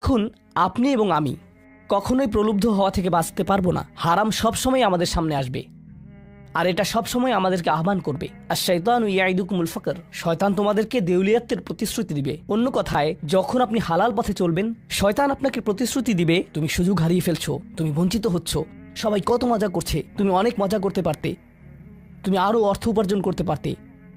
দেখুন, আপনি এবং আমি কখনোই প্রলুব্ধ হওয়া থেকে বাঁচতে পারবো না। হারাম সবসময় আমাদের সামনে আসবে, আর এটা সবসময় আমাদেরকে আহ্বান করবে। আর শয়তানু ইয়াইদুকুমুল ফাকর, শয়তান তোমাদেরকে দেউলিয়াতের প্রতিশ্রুতি দিবে। অন্য কথায়, যখন আপনি হালাল পথে চলবেন, শয়তান আপনাকে প্রতিশ্রুতি দিবে তুমি সুযোগ হারিয়ে ফেলছো, তুমি বঞ্চিত হচ্ছ, সবাই কত মজা করছে, তুমি অনেক মজা করতে পারতে, তুমি আরও অর্থ উপার্জন করতে পারতে,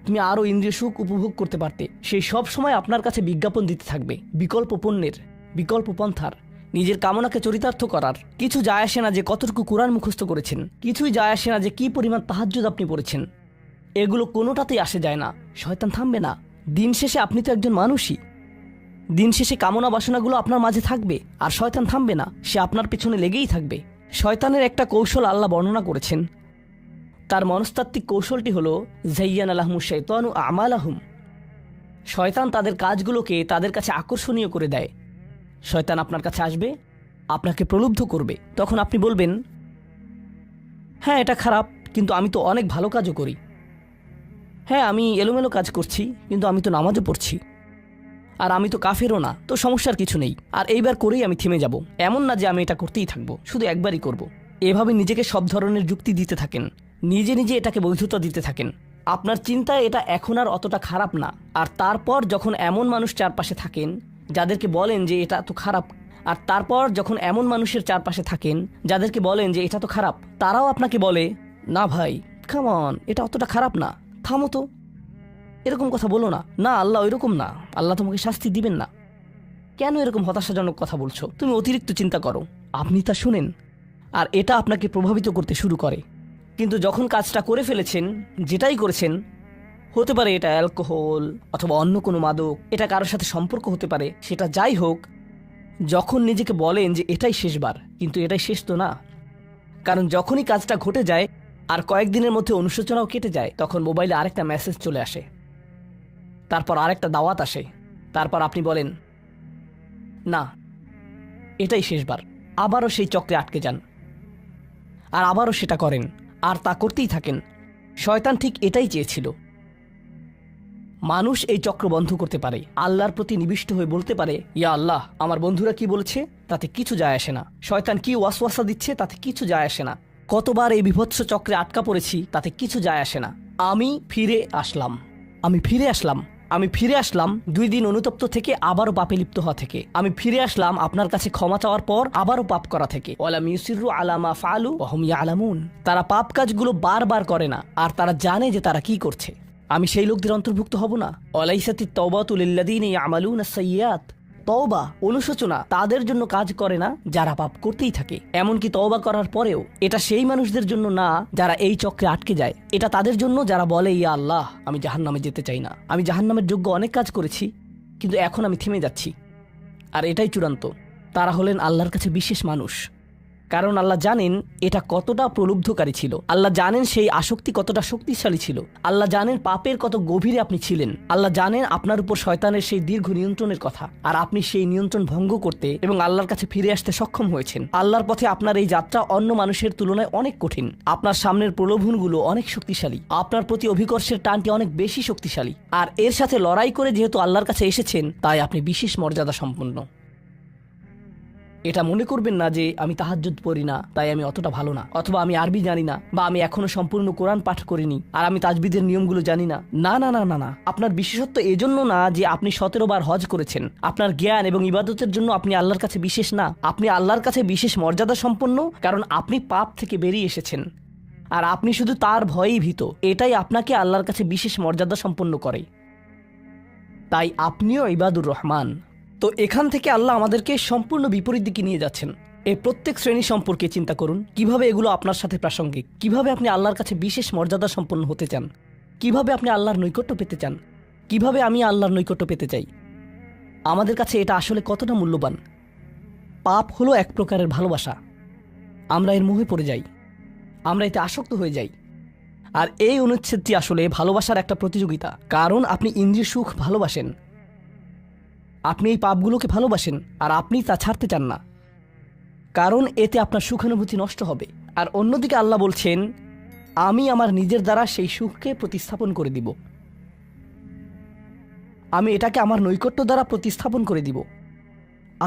তুমি আরও ইন্দ্রিয় সুখ উপভোগ করতে পারতে। সেই সব সময় আপনার কাছে বিজ্ঞাপন দিতে থাকবে বিকল্প পণ্যের, বিকল্প পন্থার, নিজের কামনাকে চরিতার্থ করার। কিছু যায় আসে না যে কতটুকু কোরআন মুখস্থ করেছেন, কিছুই যায় আসে না যে কি পরিমাণ তাহাজ্জুদ আপনি পড়েছেন, এগুলো কোনোটাতেই আসে যায় না। শয়তান থামবে না। দিন শেষে আপনি তো একজন মানুষই। দিন শেষে কামনা বাসনাগুলো আপনার মাঝে থাকবে, আর শয়তান থামবে না, সে আপনার পেছনে লেগেই থাকবে। শয়তানের একটা কৌশল আল্লাহ বর্ণনা করেছেন। তার মনস্তাত্ত্বিক কৌশলটি হলো যায়্যানা লাহুমুশ শাইতানু আমালাহুম। শয়তান তাদের কাজগুলোকে তাদের কাছে আকর্ষণীয় করে দেয়। শয়তান আপনার কাছে আসবে, আপনাকে প্রলুব্ধ করবে। তখন আপনি বলবেন, হ্যাঁ এটা খারাপ, কিন্তু আমি তো অনেক ভালো কাজও করি। হ্যাঁ আমি এলোমেলো কাজ করছি, কিন্তু আমি তো নামাজও পড়ছি। আর আমি তো কাফেরও না, তো সমস্যার কিছু নেই। আর এইবার করেই আমি থেমে যাব। এমন না যে আমি এটা করতেই থাকবো, শুধু একবারই করব। এভাবে নিজেকে সব ধরনের যুক্তি দিতে থাকেন, নিজে নিজে এটাকে বৈধতা দিতে থাকেন। আপনার চিন্তায় এটা এখন আর অতটা খারাপ না। আর তারপর যখন এমন মানুষ চারপাশে থাকেন যাদেরকে বলেন যে এটা তো খারাপ, আর তারপর যখন এমন মানুষের চারপাশে থাকেন যাদেরকে বলেন যে এটা তো খারাপ, তারাও আপনাকে বলে, না ভাই কাম অন, এটা অতটা খারাপ না, থামো তো, এরকম কথা বলো না, না আল্লাহ ওইরকম না, আল্লাহ তোমাকে শাস্তি দিবেন না, কেন এরকম হতাশাজনক কথা বলছো, তুমি অতিরিক্ত চিন্তা করো। আপনি তা শুনেন, আর এটা আপনাকে প্রভাবিত করতে শুরু করে। কিন্তু যখন কাজটা করে ফেলেছেন, যেটাই করেছেন, হতে পারে এটা অ্যালকোহল অথবা অন্য কোনো মাদক, এটা কারোর সাথে সম্পর্ক হতে পারে, সেটা যাই হোক, যখন নিজেকে বলেন যে এটাই শেষবার, কিন্তু এটাই শেষ তো না। কারণ যখনই কাজটা ঘটে যায় আর কয়েকদিনের মধ্যে অনুশোচনাও কেটে যায়, তখন মোবাইলে আরেকটা মেসেজ চলে আসে, তারপর আরেকটা দাওয়াত আসে, তারপর আপনি বলেন না এটাই শেষবার, আবারও সেই চক্রে আটকে যান, আর আবারও সেটা করেন, আর তা করতেই থাকেন। শয়তান ঠিক এটাই চেয়েছিল। মানুষ এই চক্র বন্ধ করতে পারে, আল্লাহর প্রতি নিবিষ্ট হয়ে বলতে পারে, ইয়া আল্লাহ, আমার বন্ধুরা কি বলছে তাতে কিছু যায় আসে না, শয়তান কি ওয়াসওয়াসা দিচ্ছে তাতে কিছু যায় আসে না, কতবার এই বিভৎস চক্রে আটকা পড়েছি তাতে কিছু যায় আসে না। আমি ফিরে আসলাম, আমি ফিরে আসলাম, আমি ফিরে আসলাম 2 দিন অনুতপ্ত থেকে আবারও পাপে লিপ্ত হওয়া থেকে। আমি ফিরে আসলাম আপনার কাছে ক্ষমা চাওয়ার পর আবারও পাপ করা থেকে। ওয়ালাম ইউসিরু আলা মা ফাআলু ওয়া হুম ইয়ালামুন। তারা পাপ কাজগুলো বারবার করে না, আর তারা জানে যে তারা কি করছে। আমি সেই লোকদের অন্তর্ভুক্ত হব না। ওয়ালাইসাতিত তাওবাতু লিল্লাযিনা ইয়ামালুনা আস-সাইয়্যাত। তওবা, অনুশোচনা তাদের জন্য কাজ করে না যারা পাপ করতেই থাকে। এমনকি তওবা করার পরেও এটা সেই মানুষদের জন্য না যারা এই চক্রে আটকে যায়। এটা তাদের জন্য যারা বলে, ইয়া আল্লাহ, আমি জাহান্নামে যেতে চাই না, আমি জাহান্নামের যোগ্য অনেক কাজ করেছি, কিন্তু এখন আমি থেমে যাচ্ছি। আর এটাই চূড়ান্ত। তারা হলেন আল্লাহর কাছে বিশেষ মানুষ, কারণ আল্লাহ জানেন এটা কতটা প্রলুব্ধকারী ছিল, আল্লাহ জানেন সেই আসক্তি কতটা শক্তিশালী ছিল, আল্লাহ জানেন পাপের কত গভীরে আপনি ছিলেন, আল্লাহ জানেন আপনার উপর শয়তানের সেই দীর্ঘ নিয়ন্ত্রণের কথা, আর আপনি সেই নিয়ন্ত্রণ ভঙ্গ করতে এবং আল্লাহর কাছে ফিরে আসতে সক্ষম হয়েছেন। আল্লাহর পথে আপনার এই যাত্রা অন্য মানুষের তুলনায় অনেক কঠিন। আপনার সামনের প্রলোভনগুলো অনেক শক্তিশালী, আপনার প্রতি অভিকর্ষের টানটি অনেক বেশি শক্তিশালী, আর এর সাথে লড়াই করে যেহেতু আল্লাহর কাছে এসেছেন, তাই আপনি বিশেষ মর্যাদা সম্পন্ন। এটা মনে করবেন না যে আমি তাহাজ্জুদ পড়ি না তাই আমি অতটা ভালো না, অথবা আমি আরবি জানি না, বা আমি এখনো সম্পূর্ণ কোরআন পাঠ করিনি, আর আমি তাজবিদের নিয়মগুলো জানি না। না না না না না, আপনার বিশেষত্ব এজন্য না যে আপনি 17 বার হজ করেছেন। আপনার জ্ঞান এবং ইবাদতের জন্য আপনি আল্লাহর কাছে বিশেষ না, আপনি আল্লাহর কাছে বিশেষ মর্যাদা সম্পন্ন, কারণ আপনি পাপ থেকে বেরিয়ে এসেছেন, আর আপনি শুধু তার ভয়েই ভীত। এটাই আপনাকে আল্লাহর কাছে বিশেষ মর্যাদা সম্পন্ন করে। তাই আপনিও ইবাদুর রহমান। তো এখান থেকে আল্লাহ আমাদেরকে সম্পূর্ণ বিপরীত দিকে নিয়ে যাচ্ছেন। এই প্রত্যেক শ্রেণী সম্পর্কে চিন্তা করুন, কিভাবে এগুলো আপনার সাথে প্রাসঙ্গিক, কিভাবে আপনি আল্লাহর কাছে বিশেষ মর্যাদা সম্পন্ন হতে চান, কিভাবে আপনি আল্লাহর নৈকট্য পেতে চান, কিভাবে আমি আল্লাহর নৈকট্য পেতে চাই। আমাদের কাছে এটা আসলে কতটা মূল্যবান। পাপ হলো এক প্রকারের ভালোবাসা। আমরা এর মোহে পড়ে যাই, আমরা এতে আসক্ত হয়ে যাই। আর এই অনুচ্ছেদটি আসলে ভালোবাসার একটা প্রতিযোগিতা, কারণ আপনি ইন্দ্রিয় সুখ ভালোবাসেন, আপনি এই পাপগুলোকে ভালোবাসেন, আর আপনি তা ছাড়তে চান না, কারণ এতে আপনার সুখানুভূতি নষ্ট হবে। আর অন্যদিকে আল্লাহ বলছেন, আমি আমার নিজের দ্বারা সেই সুখকে প্রতিস্থাপন করে দিব, আমি এটাকে আমার নৈকট্য দ্বারা প্রতিস্থাপন করে দিব।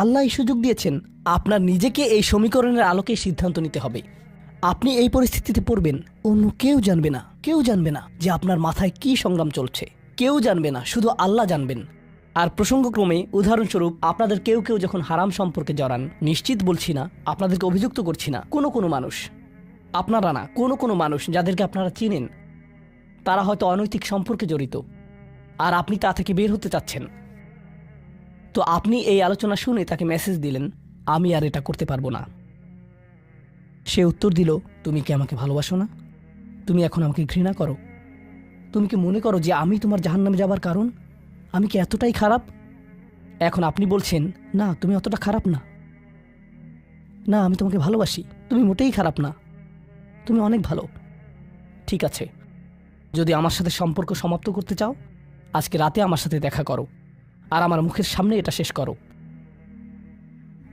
আল্লাহ এই সুযোগ দিয়েছেন। আপনার নিজেকে এই সমীকরণের আলোকে সিদ্ধান্ত নিতে হবে। আপনি এই পরিস্থিতিতে পড়বেন, অন্য কেউ জানবে না, কেউ জানবে না যে আপনার মাথায় কি সংগ্রাম চলছে, কেউ জানবে না, শুধু আল্লাহ জানবেন। আর প্রসঙ্গক্রমে উদাহরণস্বরূপ আপনাদের কেউ কেউ যখন হারাম সম্পর্কে জড়ান, নিশ্চিত বলছি না, আপনাদেরকে অভিযুক্ত করছি না, কোনো মানুষ, আপনারা না, কোনো মানুষ যাদেরকে আপনারা চিনেন, তারা হয়তো অনৈতিক সম্পর্কে জড়িত, আর আপনি তা থেকে বের হতে চাচ্ছেন। তো আপনি এই আলোচনা শুনে তাকে মেসেজ দিলেন, আমি আর এটা করতে পারবো না। সে উত্তর দিল, তুমি কি আমাকে ভালোবাসো না? তুমি এখন আমাকে ঘৃণা করো? তুমি কি মনে করো যে আমি তোমার জাহান্নামে যাবার কারণ? আমি কি এতটাই খারাপ? এখন আপনি বলছেন, না তুমি অতটা খারাপ না, না আমি তোমাকে ভালোবাসি, তুমি মোটেই খারাপ না, তুমি অনেক ভালো। ঠিক আছে, যদি আমার সাথে সম্পর্ক সমাপ্ত করতে চাও, আজকে রাতে আমার সাথে দেখা করো, আর আমার মুখের সামনে এটা শেষ করো।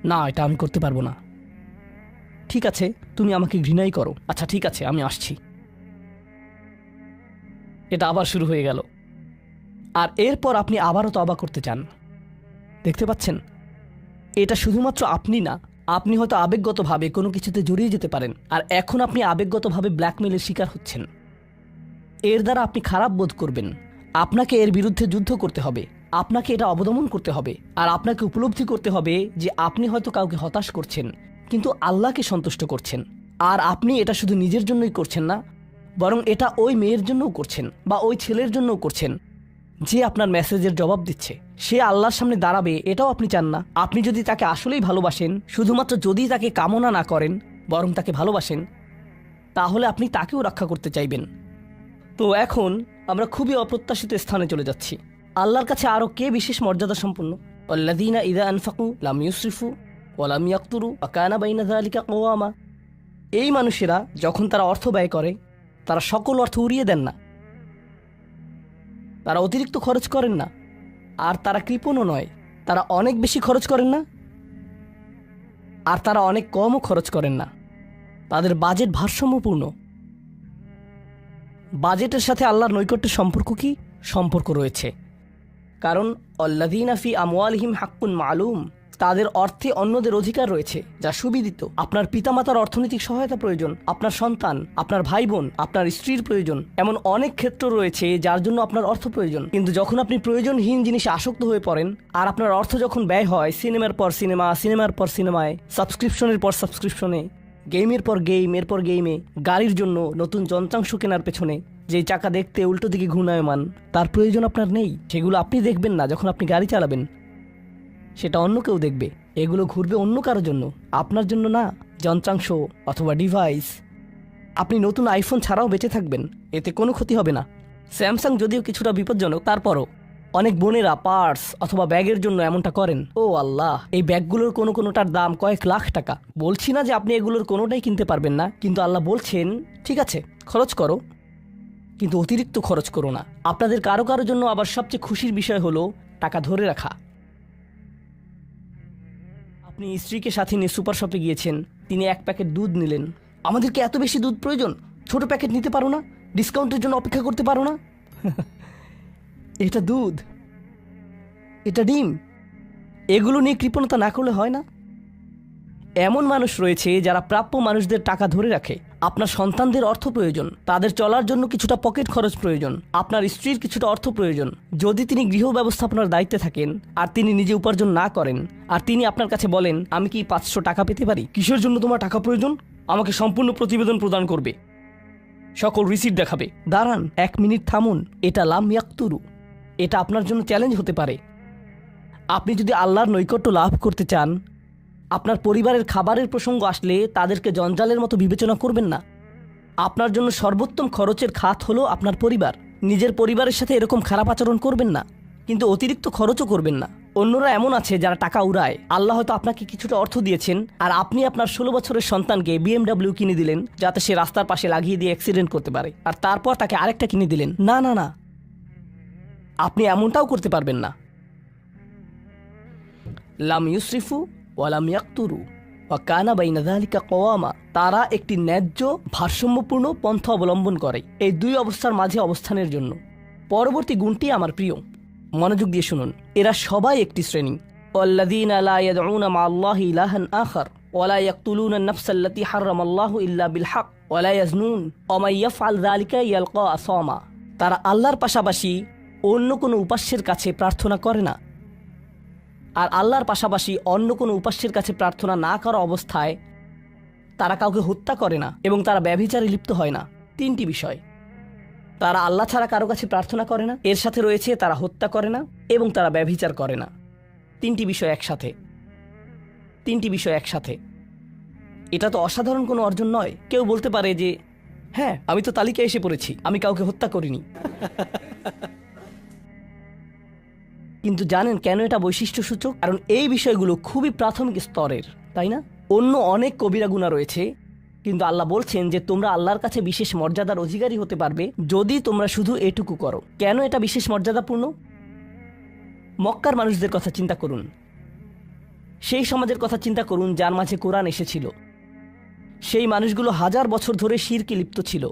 না, এটা আমি করতে পারবো না। ঠিক আছে, তুমি আমাকে ঘৃণাই করো, আচ্ছা ঠিক আছে, আমি আসছি। এটা আবার শুরু হয়ে গেল। আর এরপর আপনি আবারও তওবা করতে চান। দেখতে পাচ্ছেন, এটা শুধুমাত্র আপনি না, আপনি হয়তো আবেগগতভাবে কোনো কিছুতে জড়িয়ে যেতে পারেন, আর এখন আপনি আবেগগতভাবে ব্ল্যাকমেলের শিকার হচ্ছেন। এর দ্বারা আপনি খারাপ বোধ করবেন। আপনাকে এর বিরুদ্ধে যুদ্ধ করতে হবে, আপনাকে এটা অবদমন করতে হবে, আর আপনাকে উপলব্ধি করতে হবে যে আপনি হয়তো কাউকে হতাশ করছেন, কিন্তু আল্লাহকে সন্তুষ্ট করছেন। আর আপনি এটা শুধু নিজের জন্যই করছেন না, বরং এটা ওই মেয়ের জন্যও করছেন, বা ওই ছেলের জন্যও করছেন যে আপনার মেসেজের জবাব দিচ্ছে। সে আল্লাহর সামনে দাঁড়াবে এটাও আপনি চান না। আপনি যদি তাকে আসলেই ভালোবাসেন, শুধুমাত্র যদি তাকে কামনা না করেন, বরং তাকে ভালোবাসেন, তাহলে আপনি তাকেও রক্ষা করতে চাইবেন। তো এখন আমরা খুবই অপ্রত্যাশিত স্থানে চলে যাচ্ছি। আল্লাহর কাছে আরও কে বিশেষ মর্যাদা সম্পন্ন? আল্লাযীনা ইযা আনফাকু লাম ইউসরিফু ওয়া লাম ইয়াকতুরু ওয়া কানা বাইনা যালিকা কওয়ামা। এই মানুষেরা যখন তারা অর্থ ব্যয় করে, তারা সকল অর্থ উড়িয়ে দেন না, তারা অতিরিক্ত খরচ করেন না, আর তারা কৃপণও নয়। তারা অনেক বেশি খরচ করেন না, আর তারা অনেক কমও খরচ করেন না। তাদের বাজেট ভারসাম্যপূর্ণ। বাজেটের সাথে আল্লাহর নৈকট্যের সম্পর্ক কি? সম্পর্ক রয়েছে, কারণ আল্লাযীনা ফি আমওয়ালিহিম হাক্কুন মালুম, তাদের অর্থে অন্যদের অধিকার রয়েছে যা সুবিদিত। আপনার পিতামাতার অর্থনৈতিক সহায়তা প্রয়োজন, আপনার সন্তান, আপনার ভাই বোন, আপনার স্ত্রীর প্রয়োজন, এমন অনেক ক্ষেত্র রয়েছে যার জন্য আপনার অর্থ প্রয়োজন। কিন্তু যখন আপনি প্রয়োজনহীন জিনিসে আসক্ত হয়ে পড়েন, আর আপনার অর্থ যখন ব্যয় হয় সিনেমার পর সিনেমা, সিনেমার পর সিনেমায়, সাবস্ক্রিপশনের পর সাবস্ক্রিপশনে, গেমের পর গেম, এরপর গেমে, গাড়ির জন্য নতুন যন্ত্রাংশ কেনার পেছনে, যেই চাকা দেখতে উল্টো দিকে ঘূর্ণায়মান, তার প্রয়োজন আপনার নেই। সেগুলো আপনি দেখবেন না যখন আপনি গাড়ি চালাবেন, সেটা অন্য কেউ দেখবে। এগুলো ঘুরবে অন্য কারোর জন্য, আপনার জন্য না। যন্ত্রাংশ অথবা ডিভাইস, আপনি নতুন আইফোন ছাড়াও বেঁচে থাকবেন, এতে কোনো ক্ষতি হবে না। স্যামসাং যদিও কিছুটা বিপজ্জনক, তারপরও অনেক বোনেরা পার্স অথবা ব্যাগের জন্য এমনটা করেন। ও আল্লাহ, এই ব্যাগগুলোর কোনোটার দাম কয়েক লাখ টাকা। বলছি না যে আপনি এগুলোর কোনোটাই কিনতে পারবেন না, কিন্তু আল্লাহ বলছেন ঠিক আছে খরচ করো, কিন্তু অতিরিক্ত খরচ করো না। আপনাদের কারো কারোর জন্য আবার সবচেয়ে খুশির বিষয় হলো টাকা ধরে রাখা। আপনি স্ত্রীকে সাথে নিয়ে সুপার শপে গিয়েছেন, তিনি 1 প্যাকেট দুধ নিলেন। আমাদেরকে এত বেশি দুধ প্রয়োজন, ছোট প্যাকেট নিতে পারো না? ডিসকাউন্টের জন্য অপেক্ষা করতে পারো না? এটা দুধ, এটা ডিম, এগুলো নিয়ে কৃপণতা না করলে হয় না? এমন মানুষ রয়েছে যারা প্রাপ্য মানুষদের টাকা ধরে রাখে। আপনার সন্তানদের অর্থ প্রয়োজন, তাদের চলার জন্য কিছুটা পকেট খরচ প্রয়োজন, আপনার স্ত্রীর কিছুটা অর্থ প্রয়োজন। যদি তিনি গৃহ ব্যবস্থাপনার দায়িত্বে থাকেন আর তিনি নিজে উপার্জন না করেন, আর তিনি আপনার কাছে বলেন আমি কি 500 টাকা পেতে পারি? কিসের জন্য তোমার টাকা প্রয়োজন? আমাকে সম্পূর্ণ প্রতিবেদন প্রদান করবে, সকল রিসিট দেখাবে। দাঁড়ান, 1 মিনিট থামুন। এটা লাম ইয়াকতুরু, এটা আপনার জন্য চ্যালেঞ্জ হতে পারে। আপনি যদি আল্লাহর নৈকট্য লাভ করতে চান, আপনার পরিবারের খাবারের প্রসঙ্গ আসলে তাদেরকে জঞ্জালের মতো বিবেচনা করবেন না। আপনার জন্য সর্বোত্তম খরচের খাত হলো আপনার পরিবার। নিজের পরিবারের সাথে এরকম খারাপ আচরণ করবেন না, কিন্তু অতিরিক্ত খরচও করবেন না। অন্যরা এমন আছে যারা টাকা উড়ায়। আল্লাহ হয়তো আপনাকে কিছুটা অর্থ দিয়েছেন, আর আপনি আপনার 16 বছরের সন্তানকে BMW কিনে দিলেন যাতে সে রাস্তার পাশে লাগিয়ে দিয়ে অ্যাক্সিডেন্ট করতে পারে, আর তারপর তাকে আরেকটা কিনে দিলেন। না না না, আপনি এমনটাও করতে পারবেন না। লাম ইউসরিফু ওয়া লাম ইয়াকতুরু ওয়া কানা বাইনা যালিকা কওয়ামা। তারা একটি ন্যায্য ভারসাম্যপূর্ণ পন্থা অবলম্বন করে এই দুই অবস্থার মাঝে অবস্থানের জন্য। পরবর্তী গুণটি আমার প্রিয়, মনোযোগ দিয়ে শুনুন। এরা সবাই একটি শ্রেণী, ওয়াল্লাযীনা লা ইয়াদউনা মা'আল্লাহি ইলাহান আখার ওয়া লা ইয়াকতুলুনা আন-নাফসা আল্লাতী হারামাল্লাহু ইল্লা বিল হক ওয়া লা ইয়াজনুন ওয়া মান ইয়াফআল যালিকা ইয়ালকা আসামা। তারা আল্লাহর পাশাপাশি অন্য কোনো উপাস্যের কাছে প্রার্থনা করে না, আর আল্লাহর পাশাপাশি অন্য কোনো উপাস্যের কাছে প্রার্থনা না করা অবস্থায় তারা কাউকে হত্যা করে না এবং তারা ব্যভিচারে লিপ্ত হয় না। তিনটি বিষয়। তারা আল্লাহ ছাড়া কারো কাছে প্রার্থনা করে না, এর সাথে রয়েছে তারা হত্যা করে না এবং তারা ব্যভিচার করে না। তিনটি বিষয় একসাথে, তিনটি বিষয় একসাথে। এটা তো অসাধারণ কোনো অর্জন নয়। কেউ বলতে পারে যে হ্যাঁ, আমি তো তালিকায় এসে পড়েছি, আমি কাউকে হত্যা করিনি। কিন্তু জানেন কেন এটা বৈশিষ্ট্যসূচক? কারণ এই বিষয়গুলো খুবই প্রাথমিক স্তরের, তাই না? অন্য অনেক কবিরা গুনাহ রয়েছে, কিন্তু আল্লাহ বলছেন যে তোমরা আল্লাহর কাছে বিশেষ মর্যাদার অধিকারী হতে পারবে যদি তোমরা শুধু এটুকু করো। কেন এটা বিশেষ মর্যাদাপূর্ণ? মক্কার মানুষদের কথা চিন্তা করুন, সেই সমাজের কথা চিন্তা করুন যার মাঝে কোরআন এসেছিল। সেই মানুষগুলো হাজার বছর ধরে শিরকে লিপ্ত ছিল।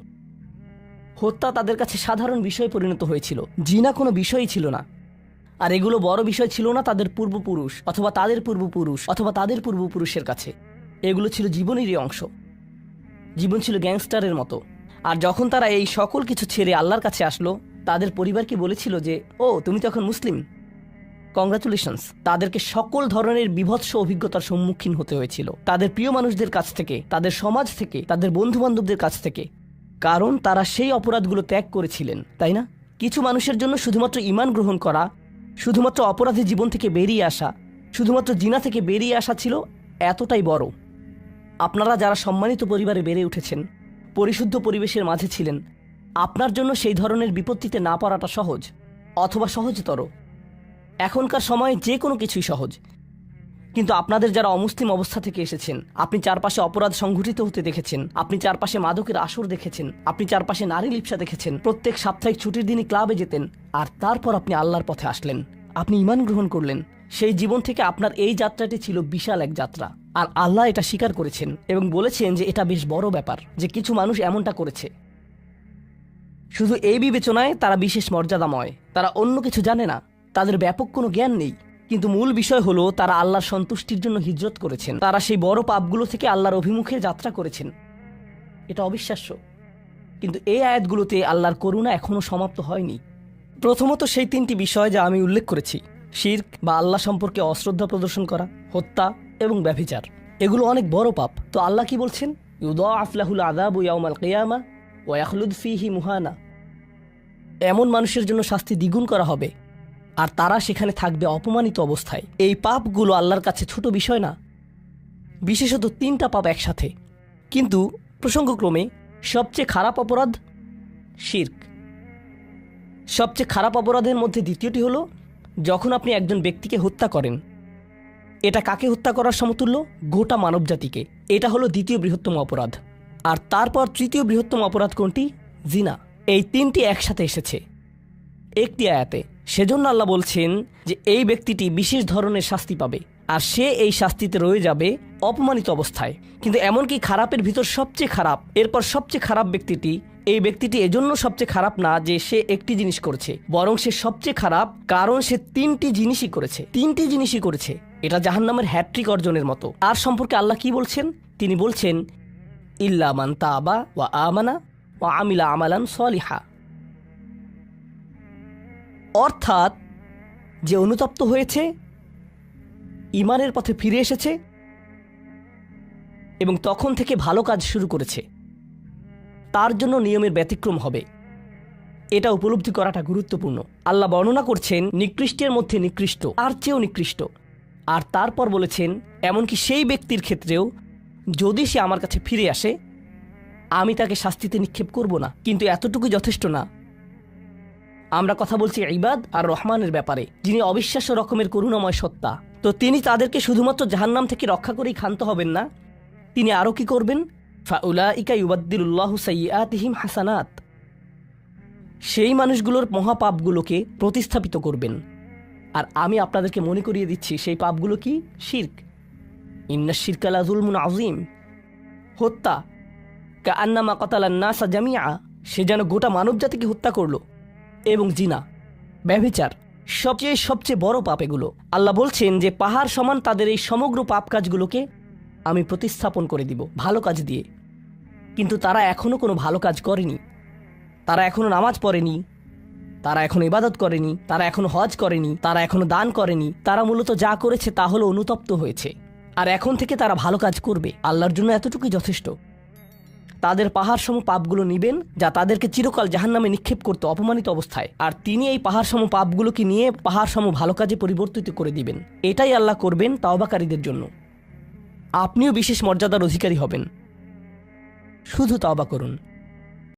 হত্যা তাদের কাছে সাধারণ বিষয় পরিণত হয়েছিল, জিনা কোনো বিষয়ই ছিল না। আর এগুলো বড় বিষয় ছিল না তাদের পূর্বপুরুষ অথবা তাদের পূর্বপুরুষ অথবা তাদের পূর্বপুরুষের কাছে। এগুলো ছিল জীবনেরই অংশ। জীবন ছিল গ্যাংস্টারের মতো। আর যখন তারা এই সকল কিছু ছেড়ে আল্লাহর কাছে আসলো, তাদের পরিবারকে বলেছিল যে ও তুমি তো এখন মুসলিম, কংগ্রাচুলেশনস। তাদেরকে সকল ধরনের বিভৎস অভিজ্ঞতার সম্মুখীন হতে হয়েছিল, তাদের প্রিয় মানুষদের কাছ থেকে, তাদের সমাজ থেকে, তাদের বন্ধু বান্ধবদের কাছ থেকে, কারণ তারা সেই অপরাধগুলো ত্যাগ করেছিলেন, তাই না? কিছু মানুষের জন্য শুধুমাত্র ঈমান গ্রহণ করা, শুধুমাত্র অপরাধী জীবন থেকে বেরিয়ে আসা, শুধুমাত্র জিনা থেকে বেরিয়ে আসা ছিল এতটাই বড়। আপনারা যারা সম্মানিত পরিবারে বেড়ে উঠেছেন, পরিশুদ্ধ পরিবেশের মাঝে ছিলেন, আপনার জন্য সেই ধরনের বিপত্তিতে না পড়াটা সহজ অথবা সহজতর। এখনকার সময়ে যে কোনো কিছুই সহজ। কিন্তু আপনাদের যারা অমুসলিম অবস্থা থেকে এসেছেন, আপনি চারপাশে অপরাধ সংঘটিত হতে দেখেছেন, আপনি চারপাশে মাদকের আসর দেখেছেন, আপনি চারপাশে নারী লিপ্সা দেখেছেন, প্রত্যেক সাপ্তাহিক ছুটির দিনই ক্লাবে যেতেন, আর তারপর আপনি আল্লাহর পথে আসলেন, আপনি ঈমান গ্রহণ করলেন। সেই জীবন থেকে আপনার এই যাত্রাটি ছিল বিশাল এক যাত্রা। আর আল্লাহ এটা স্বীকার করেছেন এবং বলেছেন যে এটা বেশ বড় ব্যাপার যে কিছু মানুষ এমনটা করেছে। শুধু এই বিবেচনায় তারা বিশেষ মর্যাদাময়, তারা অন্য কিছু জানে না, তাদের ব্যাপক কোনো জ্ঞান নেই। কিন্তু মূল বিষয় হলো তারা আল্লাহর সন্তুষ্টির জন্য হিজরত করেছেন, তারা সেই বড় পাপগুলো থেকে আল্লাহর অভিমুখে যাত্রা করেছেন। এটা অবিশ্বাস্য। কিন্তু এই আয়াতগুলোতে আল্লাহর করুণা এখনও সমাপ্ত হয়নি। প্রথমত সেই তিনটি বিষয় যা আমি উল্লেখ করেছি, শিরক বা আল্লাহ সম্পর্কে অশ্রদ্ধা প্রদর্শন করা, হত্যা এবং ব্যভিচার, এগুলো অনেক বড় পাপ। তো আল্লাহ কি বলছেন? ইউদাআফ লাহুল আযাবু ইয়াউমাল কিয়ামাহ ওয়া ইয়াখলুদ ফীহি মুহানা। এমন মানুষের জন্য শাস্তি দ্বিগুণ করা হবে আর তারা সেখানে থাকবে অপমানিত অবস্থায়। এই পাপগুলো আল্লাহর কাছে ছোট বিষয় না, বিশেষত তিনটা পাপ একসাথে। কিন্তু প্রসঙ্গক্রমে সবচেয়ে খারাপ অপরাধ শিরক। সবচেয়ে খারাপ অপরাধের মধ্যে দ্বিতীয়টি হলো যখন আপনি একজন ব্যক্তিকে হত্যা করেন। এটা কাকে হত্যা করার সমতুল্য? গোটা মানবজাতিকে। এটা হলো দ্বিতীয় বৃহত্তম অপরাধ। আর তারপর তৃতীয় বৃহত্তম অপরাধ কোনটি? জিনা। এই তিনটি একসাথে এসেছে একটি আয়াতে। সেজন্য আল্লাহ বলছেন যে এই ব্যক্তিটি বিশেষ ধরনের শাস্তি পাবে আর সে এই শাস্তিতে রয়ে যাবে অপমানিত অবস্থায়। কিন্তু এমনকি খারাপের ভিতর সবচেয়ে খারাপ, এরপর সবচেয়ে খারাপ ব্যক্তিটি, এই ব্যক্তিটি এজন্য সবচেয়ে খারাপ না যে সে একটি জিনিস করেছে, বরং সে সবচেয়ে খারাপ কারণ সে তিনটি জিনিসই করেছে। তিনটি জিনিসই করেছে। এটা জাহান্নামের হ্যাট্রিক অর্জনের মতো। আর সম্পর্কে আল্লাহ কি বলছেন? তিনি বলছেন ইল্লা মান তাবা ওয়া আমানা ওয়া আমিলা আমালান সলিহা। অর্থাৎ যে অনুতপ্ত হয়েছে, ঈমানের পথে ফিরে এসেছে এবং তখন থেকে ভালো কাজ শুরু করেছে, তার জন্য নিয়মের ব্যতিক্রম হবে। এটা উপলব্ধি করাটা গুরুত্বপূর্ণ। আল্লাহ বর্ণনা করছেন নিকৃষ্টের মধ্যে নিকৃষ্ট, আর চেয়েও নিকৃষ্ট। আর তারপর বলেছেন এমনকি সেই ব্যক্তির ক্ষেত্রেও যদি সে আমার কাছে ফিরে আসে, আমি তাকে শাস্তিতে নিক্ষেপ করব না। কিন্তু এতটুকু যথেষ্ট না। আমরা কথা বলছি ইবাদ আর রহমানের ব্যাপারে, যিনি অবিশ্বাস্য রকমের করুণাময় সত্তা। তো তিনি তাদেরকে শুধুমাত্র জাহান্নাম থেকে রক্ষা করেই ক্ষান্ত হবেন না, তিনি আরও কি করবেন? ফাউলাইকা ইউবাদদিলুল্লাহু সাইয়্যাতিহিম হাসানাত। সেই মানুষগুলোর মহাপাপগুলোকে প্রতিস্থাপিত করবেন। আর আমি আপনাদেরকে মনে করিয়ে দিচ্ছি সেই পাপগুলো কি? শিরক। ইন্নাশ শিরকা লাযুলমুন আযীম। হত্যা, কাআন্নামা কাতালান নাসা জামিআ, সে যেন গোটা মানবজাতিকে হত্যা করলো। এবং জিনা, ব্যভিচার, সবচেয়ে সবচেয়ে বড় পাপ এগুলো। আল্লাহ বলছেন যে পাহাড় সমান তাদের এই সমগ্র পাপ কাজগুলোকে আমি প্রতিস্থাপন করে দিব ভালো কাজ দিয়ে। কিন্তু তারা এখনো কোনো ভালো কাজ করেনি, তারা এখনো নামাজ পড়েনি, তারা এখনো ইবাদত করেনি, তারা এখনো হজ করেনি, তারা এখনো দান করেনি। তারা মূলত যা করেছে তা হলো অনুতপ্ত হয়েছে। আর এখন থেকে তারা ভালো কাজ করবে, আল্লাহর জন্য এতটুকুই যথেষ্ট। তাদের পাহাড় সম পাপগুলো নিবেন, যা তাদেরকে চিরকাল জাহান্নামে নিক্ষেপ করতে অপমানিত অবস্থায়, আর তিনি এই পাহাড় সম পাপগুলোকে নিয়ে পাহাড় সম ভালো কাজে পরিবর্তিত করে দিবেন। এটাই আল্লাহ করবেন তাওবাকারীদের জন্য। আপনিও বিশেষ মর্যাদার অধিকারী হবেন। শুধু তাওবা করুন।